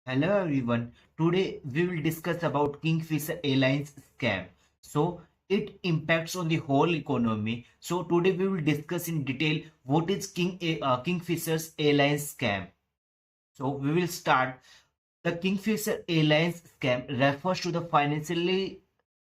Hello everyone. Today we will discuss about Kingfisher Airlines scam. So it impacts on the whole economy. So today we will discuss in detail what is Kingfisher's Airlines scam. So we will start. The Kingfisher Airlines scam refers to the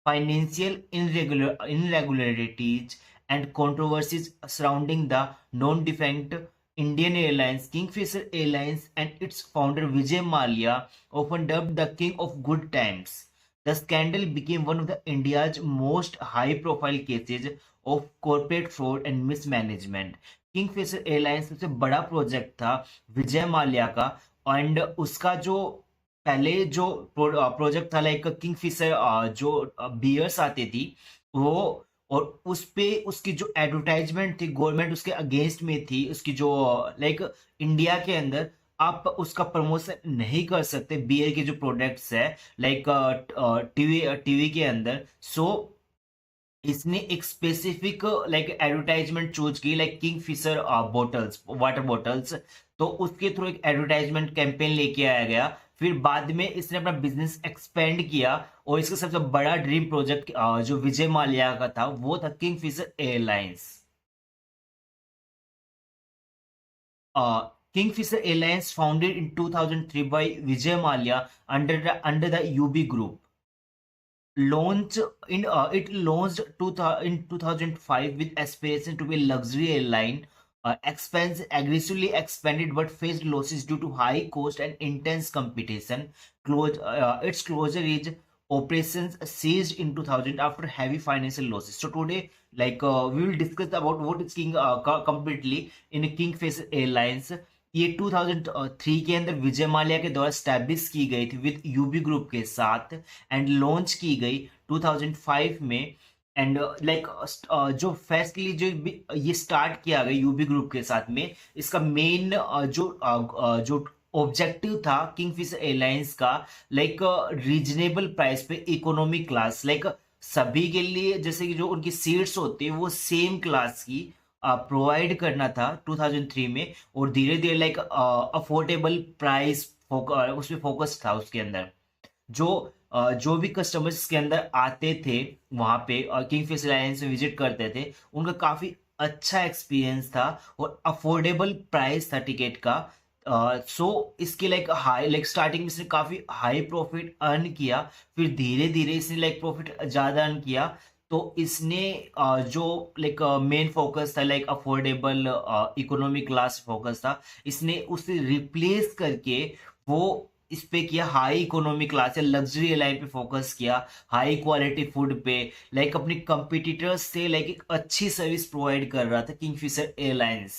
financial irregularities and controversies surrounding the non-defunct Indian Airlines, Kingfisher Airlines, and its founder Vijay Mallya, often dubbed the King of Good Times. The scandal became one of the India's most high-profile cases of corporate fraud and mismanagement. Kingfisher airlines सबसे बड़ा project था विजय माल्या का and उसका जो पहले जो project था like Kingfisher जो बियर्स आती थी वो और उस पे उसकी जो एडवर्टाइजमेंट थी गवर्नमेंट उसके अगेंस्ट में थी उसकी जो लाइक इंडिया के अंदर आप उसका प्रमोशन नहीं कर सकते बियर के जो प्रोडक्ट्स है लाइक टीवी टीवी के अंदर सो इसने एक स्पेसिफिक लाइक एडवर्टाइजमेंट चूज की like Kingfisher bottles water bottles तो उसके थ्रू एक एडवर्टाइजमेंट कैंपेन लेके आया गया फिर बाद में इसने अपना बिजनेस एक्सपेंड किया और इसका सबसे बड़ा ड्रीम प्रोजेक्ट जो विजय माल्या का था वो था Kingfisher airlines Kingfisher Airlines founded in 2003 by Vijay Mallya under the UB group launch in it launched in 2005 with aspiration to be a luxury airline aggressively expanded but faced losses due to high cost and intense competition its closure is operations ceased in 2000 after heavy financial losses. So today we will discuss about what is completely in Kingfisher Airlines. ये 2003 के अंदर विजय माल्या के द्वारा establish की गई थी with UV group के साथ एंड लॉन्च की गई 2005 में एंड जो फर्स्टली जो ये स्टार्ट किया गया यूबी ग्रुप के साथ में इसका मेन जो ऑब्जेक्टिव था किंगफिशर एयरलाइंस का लाइक रीजनेबल प्राइस पे इकोनॉमी क्लास लाइक सभी के लिए जैसे कि जो उनकी सीट्स होती है वो सेम क्लास की प्रोवाइड करना था 2003 में और धीरे धीरे लाइक अफोर्डेबल प्राइस उस पर फोकस था उसके अंदर जो जो भी कस्टमर्स के अंदर आते थे वहां पे किंगफिशर एयरलाइंस में विजिट करते थे उनका काफी अच्छा एक्सपीरियंस था और अफोर्डेबल प्राइस था टिकट का सो इसके लाइक स्टार्टिंग में इसने काफी हाई प्रॉफिट अर्न किया फिर धीरे धीरे इसने लाइक प्रॉफिट ज्यादा अर्न किया तो इसने जो लाइक मेन फोकस था like affordable economic class focus था इसने उसे रिप्लेस करके वो इस पे किया हाई इकोनॉमिक क्लास या लग्जरी एयरलाइन पे फोकस किया हाई क्वालिटी फूड पे लाइक अपनी कंपिटिटर्स से लाइक एक अच्छी सर्विस प्रोवाइड कर रहा था किंगफिशर एयरलाइंस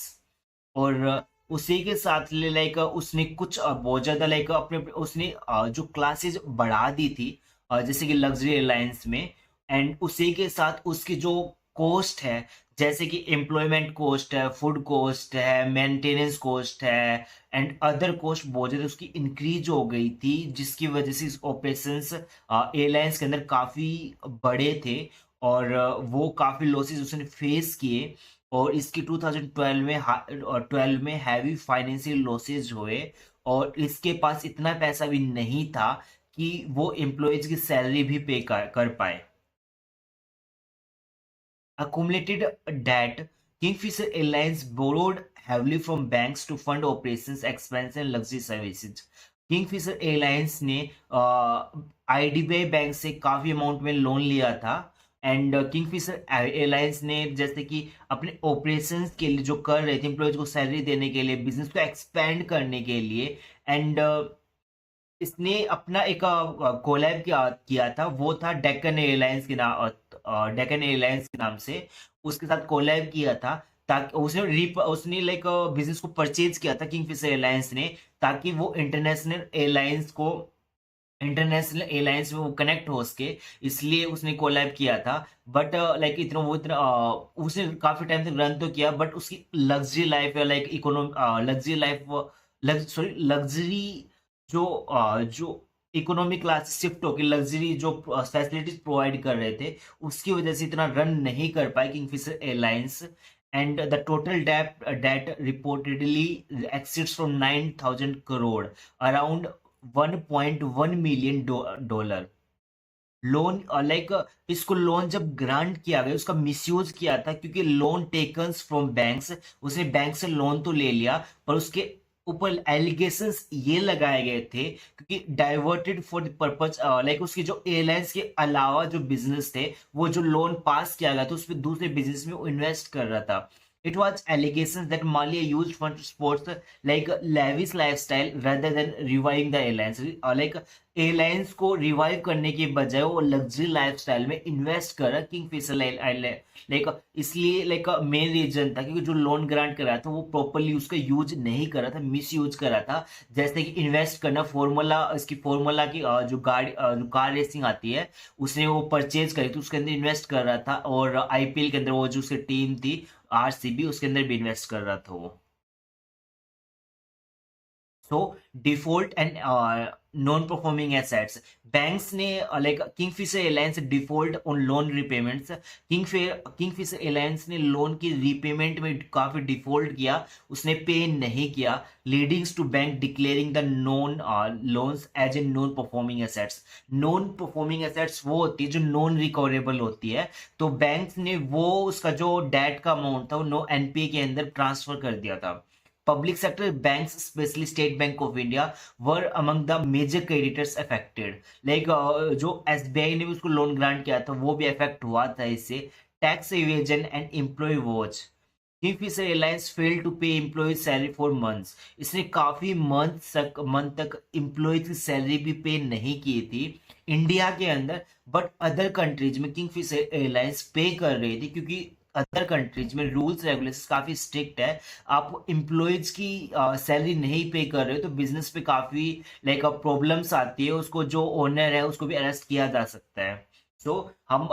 और उसी के साथ लाइक उसने कुछ बहुत ज्यादा लाइक अपने उसने जो क्लासेस बढ़ा दी थी जैसे कि लग्जरी एयरलाइंस में एंड उसी के साथ उसकी जो कॉस्ट है जैसे कि एम्प्लॉयमेंट कॉस्ट है फूड कॉस्ट है मेंटेनेंस कॉस्ट है एंड अदर कॉस्ट बहुत ज्यादा उसकी इंक्रीज हो गई थी जिसकी वजह से ऑपरेशंस एयरलाइंस के अंदर काफी बड़े थे और वो काफी लॉसेस उसने फेस किए और इसकी 2012 में 12 में हैवी फाइनेंशियल लॉसेज हुए और इसके पास इतना पैसा भी नहीं था कि वो एम्प्लॉयज की सैलरी भी पे कर पाए accumulated debt, Kingfisher Airlines borrowed heavily from banks to fund operations, expense and luxury services. Kingfisher Airlines ने आईडीबीआई बैंक से काफी अमाउंट में लोन लिया था एंड किंगफिशर एयरलाइंस ने जैसे कि अपने ऑपरेशंस के लिए जो कर रहे थे एम्प्लॉयज को सैलरी देने के लिए बिजनेस को एक्सपेंड करने के लिए एंड इसने अपना एक कोलैब किया था वो था डेक्कन एयरलाइंस के नाम से उसके साथ कोलैब किया था ताकि उसने लाइक बिजनेस को परचेज किया था किंगफिशर एयरलाइंस ने ताकि वो इंटरनेशनल एयरलाइंस में वो कनेक्ट हो सके इसलिए उसने कोलैब किया था बट लाइक इतना उसने काफी टाइम तक रन तो किया बट उसकी लग्जरी लाइफ या like economy luxury life sorry luxury जो इकोनॉमिक क्लास शिफ्ट होकर लग्जरी जो फैसिलिटीज प्रोवाइड कर रहे थे उसकी वजह से इतना रन नहीं कर पाए Kingfisher airlines and the total date reportedly exceeds from 9,000 crore around 1.1 million dollar loan. इसको लोन जब ग्रांट किया गया उसका मिसयूज किया था, क्योंकि लोन टेकन्स फ्रॉम बैंक्स, उसने बैंक से लोन तो ले लिया पर उसके ऊपर एलिगेशंस ये लगाए गए थे क्योंकि डाइवर्टेड फॉर द पर्पज, उसकी जो एयरलाइंस के अलावा जो बिजनेस थे वो जो लोन पास किया गया था उसमें दूसरे बिजनेस में वो इन्वेस्ट कर रहा था। It was allegations that Malia used fund to sports lavish lifestyle rather than reviving the airlines. Airlines को रिवाइव करने के बजाय वो लग्जरी लाइफस्टाइल में इन्वेस्ट कर रहा किंगफिशर इसलिए मेन रीजन था क्योंकि जो लोन ग्रांट कर रहा था वो प्रॉपरली उसका यूज नहीं कर रहा था, मिस यूज कर रहा था। जैसे कि इन्वेस्ट करना, फॉर्मूला इसकी फॉर्मूला की जो कार रेसिंग आती है उसने वो परचेज करी थी, उसके अंदर इन्वेस्ट कर रहा था। और आईपीएल के अंदर वो जो उसकी टीम थी आरसीबी, उसके अंदर भी इन्वेस्ट कर रहा था वो। So default and non performing assets, banks ने Kingfisher Airlines default on loan repayments, Kingfisher Airlines ने लोन की रीपेमेंट में काफी डिफॉल्ट किया, उसने पे नहीं किया, leadings to bank declaring the non loans as a non performing assets. Non performing assets वो होती है जो नॉन रिकवरेबल होती है, तो बैंक ने वो उसका जो डेट का अमाउंट था वो नो एनपीए के अंदर ट्रांसफर कर दिया था। Public sector banks, especially State Bank of India, were among the major creditors affected. जो एसबीआई ने भी उसको लोन ग्रांट किया था वो भी अफेक्ट हुआ था इससे। Tax evasion and employ watch, Kingfisher airlines fail to pay employ salary for months, इसने काफी मंथ तक एम्प्लॉय की सैलरी भी पे नहीं की थी इंडिया के अंदर। बट अदर कंट्रीज में किंगफिशर एयरलाइंस पे कर रही थी क्योंकि अदर कंट्रीज में रूल्स रेगुलेशंस काफी स्ट्रिक्ट है। आप एम्प्लॉयज की सैलरी नहीं पे कर रहे हो तो बिजनेस पे काफी प्रॉब्लम्स आती है, उसको जो ओनर है उसको भी अरेस्ट किया जा सकता है। सो हम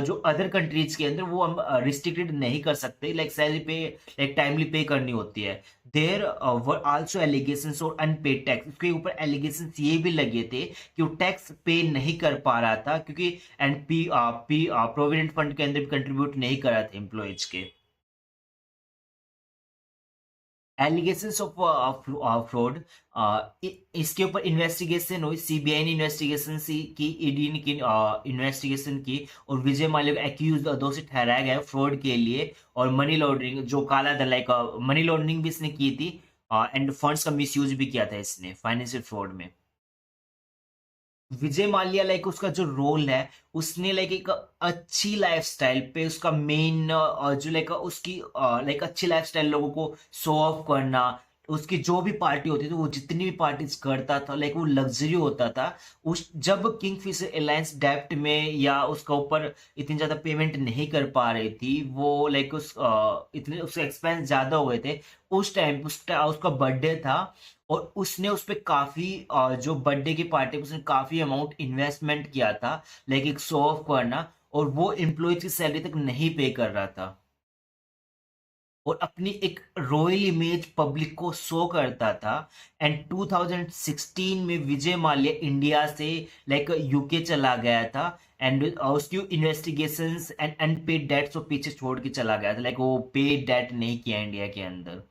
जो अदर कंट्रीज के अंदर वो हम रिस्ट्रिक्टेड नहीं कर सकते, सैलरी पे टाइमली पे करनी होती है। देयर वर आल्सो एलिगेशंस और अनपेड टैक्स, उसके ऊपर एलिगेशंस ये भी लगे थे कि वो टैक्स पे नहीं कर पा रहा था क्योंकि एंड पी प्रोविडेंट फंड के अंदर भी कंट्रीब्यूट नहीं कर रहा था एम्प्लॉयज के। एलिगेशंस ऑफ फ्रॉड, इसके ऊपर इन्वेस्टिगेशन हुई, सीबीआई ने इन्वेस्टिगेशन की, ईडी ने इन्वेस्टिगेशन की और विजय माल्या को एक्यूज दोषी ठहराया गया फ्रॉड के लिए और मनी लॉन्ड्रिंग, जो काला धन मनी लॉन्ड्रिंग भी इसने की थी एंड फंड्स का मिसयूज भी किया था इसने फाइनेंशियल फ्रॉड में। विजय माल्या उसका जो रोल है उसने एक अच्छी लाइफस्टाइल पे उसका मेन जो उसकी अच्छी लाइफस्टाइल लोगों को शो ऑफ करना, उसकी जो भी पार्टी होती थी वो जितनी भी पार्टीज करता था वो लग्जरी होता था। उस जब किंगफिशर एयरलाइंस डेप्ट में या उसका ऊपर इतनी ज्यादा पेमेंट नहीं कर पा रही थी, वो इतने उसके एक्सपेंस ज्यादा हो गए थे, उस टाइम उसका बर्थडे था और उसने उस पर काफी जो बर्थडे की पार्टी उसने काफी अमाउंट इन्वेस्टमेंट किया था एक शो ऑफ करना, और वो एम्प्लॉयज की सैलरी तक नहीं पे कर रहा था और अपनी एक रॉयल इमेज पब्लिक को शो करता था। एंड 2016 में विजय माल्या इंडिया से यूके चला गया था एंड उसकी इन्वेस्टिगेशंस एंड अनपेड डेट्स वो पीछे छोड़ के चला गया था, वो पेड डेट नहीं किया इंडिया के अंदर।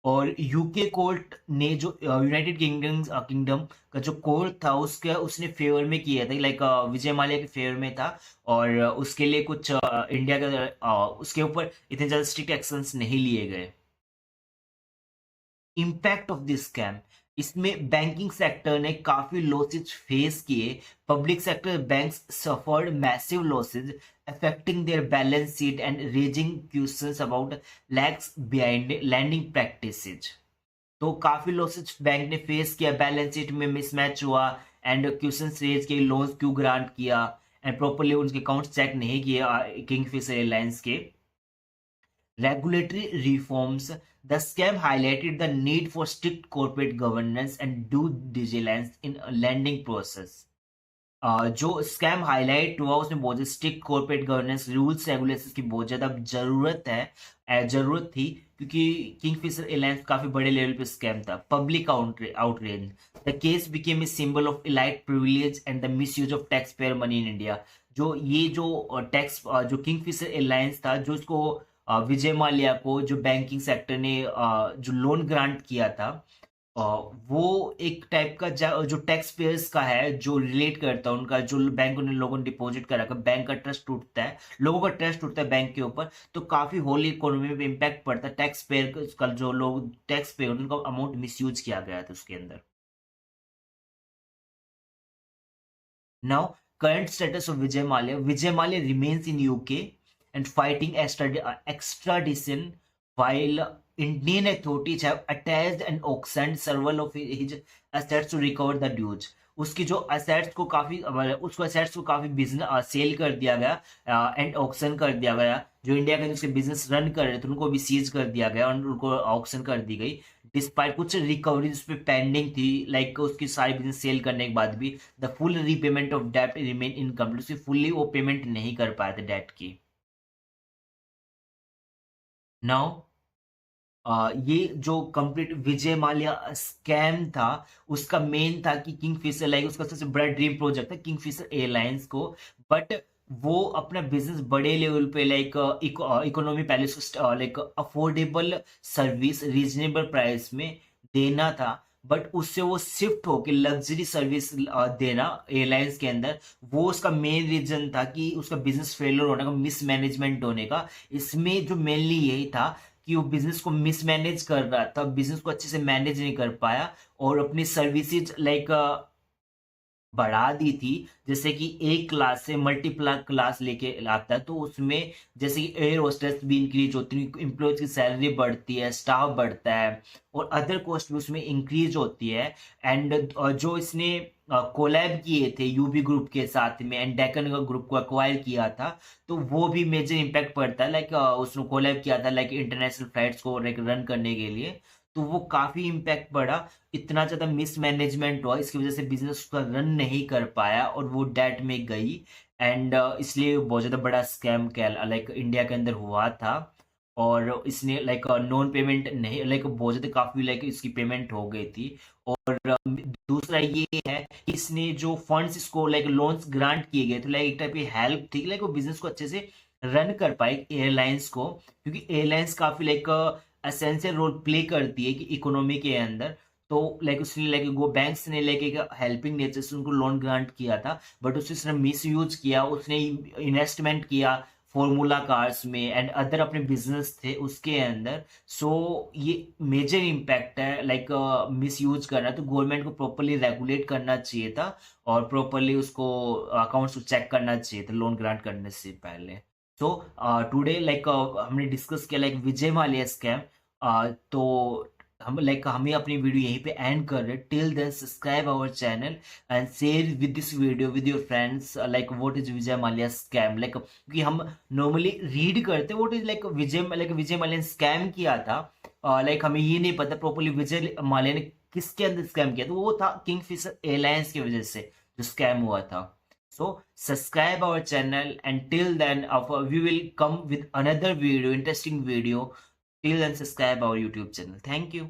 और यूके कोर्ट ने जो यूनाइटेड किंगडम का जो कोर्ट था उसके उसने फेवर में किया था, विजय माल्या के फेवर में था और उसके लिए कुछ इंडिया का उसके ऊपर इतने ज्यादा स्ट्रिक्ट एक्शंस नहीं लिए गए। इम्पैक्ट ऑफ दिस स्कैम, इसमें बैंकिंग सेक्टर ने काफी लॉसेज फेस किए, public sector banks suffered massive losses affecting their balance sheet and raising questions about lags behind lending practices। तो काफी लॉसेज बैंक ने फेस किया, बैलेंस शीट में mismatch हुआ एंड क्वेश्चन रेज किए, लोन्स क्यों ग्रांट किया एंड प्रॉपरली उनके अकाउंट चेक नहीं किए किंगफिशर एयरलाइंस के। Regulatory reforms, the scam highlighted the need for strict corporate governance and due diligence in a lending process। जो स्कैम हाईलाइट हुआ उसमें बहुत ज्यादा strict corporate governance rules regulation की बहुत ज्यादा जरूरत थी क्योंकि किंगफिशर एयरलाइंस काफी बड़े लेवल पे स्कैम था। Public outrage, the case became a symbol of elite privilege and the misuse of tax payer money in India. जो ये जो टैक्स जो किंगफिशर एयरलाइंस था जो उसको विजय माल्या को जो बैंकिंग सेक्टर ने जो लोन ग्रांट किया था वो एक टाइप का जो टैक्स पेयर्स का है, जो रिलेट करता है उनका, जो बैंक उन लोगों ने डिपॉजिट करा कर, बैंक का ट्रस्ट टूटता है, लोगों का ट्रस्ट टूटता है बैंक के ऊपर, तो काफी होल इकोनॉमी में इम्पैक्ट पड़ता है। टैक्स पेयर का जो लोग टैक्स पे उनका अमाउंट मिसयूज किया गया था उसके अंदर। Now, current status of Vijay Mallya. Vijay Mallya remains in UK and fighting extradition, while Indian authorities have attached and auctioned several of his assets to recover the dues. उसकी जो assets को काफी उसको असेट्स को काफी business sell कर दिया गया एंड ऑक्शन कर दिया गया। जो इंडिया के उसके बिजनेस रन कर रहे थे उनको भी सीज कर दिया गया और उनको ऑक्शन कर दी गई। डिस्पाइट कुछ रिकवरी उस पर पेंडिंग थी, लाइक उसकी सारी बिजनेस सेल करने के बाद भी the full repayment of debt remain incomplete, उसकी फुल्ली वो पेमेंट नहीं कर पाए थे डेट की। नाउ ये जो कंप्लीट विजय माल्या स्कैम था, उसका मेन था कि किंगफिशर, लाइक उसका सबसे बड़ा ड्रीम प्रोजेक्ट था किंगफिशर एयरलाइंस को, बट वो अपना बिजनेस बड़े लेवल पे, लाइक इकोनॉमी पहले उसको like affordable service reasonable price में देना था, बट उससे वो शिफ्ट होके लग्जरी सर्विस देना एयरलाइंस के अंदर, वो उसका मेन रीजन था कि उसका बिजनेस फेलियर होने का, मिसमैनेजमेंट होने का। इसमें जो मेनली यही था कि वो बिजनेस को मिसमैनेज कर रहा था, बिजनेस को अच्छे से मैनेज नहीं कर पाया और अपनी सर्विसेज लाइक बढ़ा दी थी। जैसे कि एक क्लास से मल्टीपल क्लास लेके आता है, तो उसमें जैसे कि एयर होस्टेस भी इंक्रीज होती है, एम्प्लॉयज की सैलरी बढ़ती है, स्टाफ बढ़ता है और अदर कॉस्ट भी उसमें इंक्रीज होती है। एंड जो इसने कोलैब किए थे यूबी ग्रुप के साथ में एंड डेक्कन ग्रुप को एक्वायर किया था, तो वो भी मेजर इम्पैक्ट पड़ता है। लाइक उसने कोलैब किया था लाइक इंटरनेशनल फ्लाइट्स को लाइक रन करने के लिए, तो वो काफी इम्पैक्ट पड़ा। इतना ज्यादा मिसमैनेजमेंट हुआ, इसकी वजह से बिजनेस उसका रन नहीं कर पाया और वो डेट में गई। एंड इसलिए बहुत ज्यादा बड़ा स्कैम लाइक इंडिया के अंदर हुआ था। और इसने लाइक नॉन पेमेंट नहीं, लाइक बहुत ज्यादा काफी लाइक इसकी पेमेंट हो गई थी। और दूसरा ये है कि इसने जो फंड्स इसको लाइक लोन्स ग्रांट किए गए थे, लाइक एक टाइप की हेल्प थी, लाइक वो बिजनेस को अच्छे से रन कर पाए एयरलाइंस को, क्योंकि एयरलाइंस काफी लाइक एसेंशियल रोल प्ले करती है कि इकोनॉमी के अंदर। तो लाइक उसने लाइक वो बैंक्स ने लाइक एक हेल्पिंग नेचर से उनको लोन ग्रांट किया था, बट उसने मिस यूज किया, उसने इन्वेस्टमेंट किया फॉर्मूला कार्स में एंड अदर अपने बिजनेस थे उसके अंदर। सो ये मेजर इम्पैक्ट है, लाइक मिस यूज करना। तो गवर्नमेंट को प्रॉपरली रेगुलेट करना चाहिए था और प्रॉपरली उसको अकाउंट्स को चेक करना चाहिए था लोन ग्रांट करने से पहले। सो टुडे लाइक हमने डिस्कस किया लाइक विजय माल्या स्कैम। तो हम लाइक हमें अपनी वीडियो यहीं पे एंड कर रहे हैं। Till then subscribe our channel and share with this video with your friends like what is Vijay Mallya scam, like क्योंकि हम नॉर्मली रीड करते what is like Vijay Mallya ने स्कैम किया था, लाइक हमें ये नहीं पता प्रॉपरली विजय माल्या ने किसके अंदर स्कैम किया था। वो था किंगफिशर एयरलाइंस की वजह से जो स्कैम हुआ था। So subscribe our channel and till then we will come with another video, interesting video. Till then subscribe our YouTube channel. Thank you.